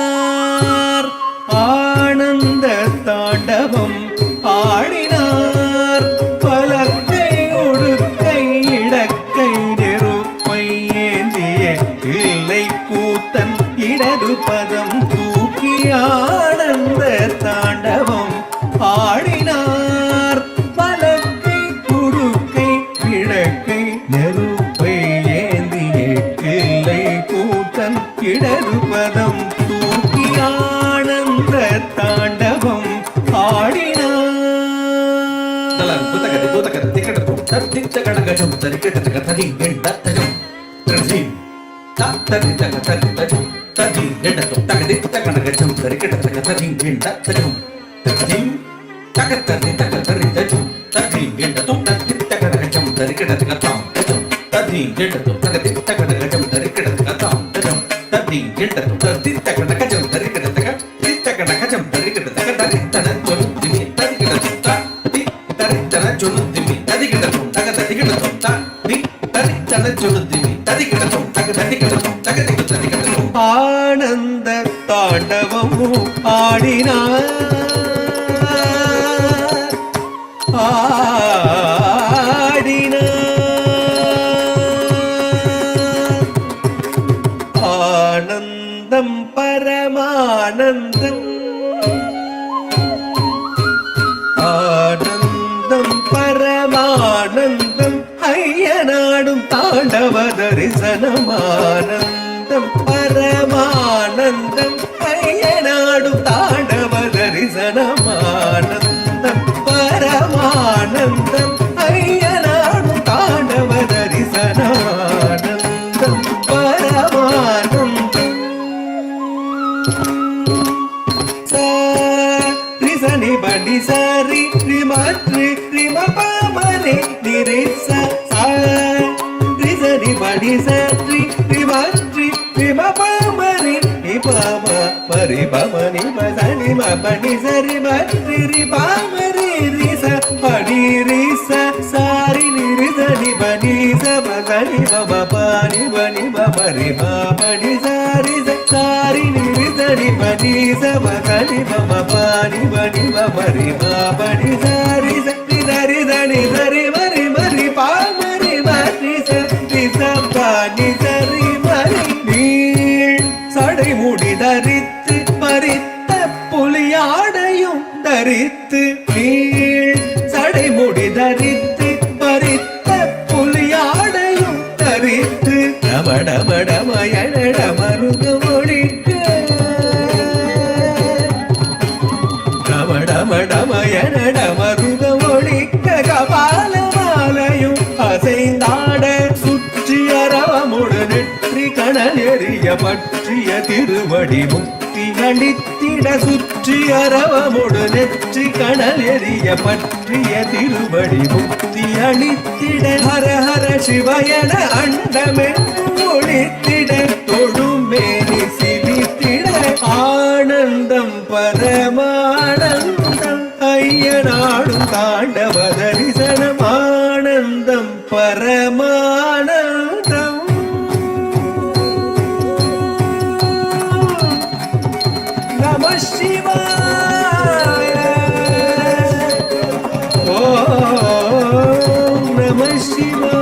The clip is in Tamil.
ஆடினார் ஆனந்த தாண்டவம் ஆடினார் பலக்கை உடுக்கை இடக்கை நெருப்பை ஏந்திய இல்லை கூத்தன் இடது பதம் தூக்கி ஆனந்த தாண்டவம் ஆடினார் பலக்கை உடுக்கை இடக்கை நெருப்பை ஏந்திய இல்லை கூத்தன் இடது பதம் தூக்கி ஆனந்த தாண்டவம் ஆடினார். ஆனந்த தாண்டவமும் ஆடினார் ஆனந்தம் பரமானந்தம் ஆனந்தம் பரமானந்தம் ஐயனாடும் தாண்டவ தரிசனமானந்தம் பரமானந்தம் ஐயனாடும் தாண்டவ தரிசனமானந்தம் பரமானந்தம் ஐயனாடும் தாண்டவ தரிசனமானந்தம் பரமானந்தம் சரி படி சரி ரிமத்ரி ரிமபமரி நிரிச சரி படி சரி ரிமத்ரி ரிமபமரி நிபம பரி பமனி பசனி மபனி சரி மத்ரி ரிபமரி ரிச படி ரிச சாரி நிரிசனி பனி சபசனி பபபனி பனி பமரி பமனி சாரி சாரி நிரிசனி பனி சபசனி பபபனி பனி பமரி பமனி சாரி சரி சரி சரி சரி மரி மரி பமரி மரி சரி சபனி சரி மரி நீள் சடை முடி தரித்து பறித்த புலியாடையும் தரித்து நீள் சடை முடி தரித்து பறித்த புலியாடையும் தரித்து ரமடமடமயட மருக மொழிக்க ரமடமடமயட மருக மொழிக்க கபால மாலையும் அசைந்தாட சுற்றி அரவமுடு நெற்றி கணல் எறிய பற்றிய திருவடி முக்தி அளித்திட சுற்றி அரவமுடு நெற்றி கணல் எறிய பற்றிய திருவடி முக்தி அளித்திட ஹர ஹர சிவயன அண்டமென் ஒளித்திட தொழும் மேனி சிலித்திட ஆனந்தம் பரமானந்தம் ஐயனாடும் தாண்டவ தரிசனம் ஆனந்தம் பரமானந்தம். நம சிவாய ஓம் நம சிவாய.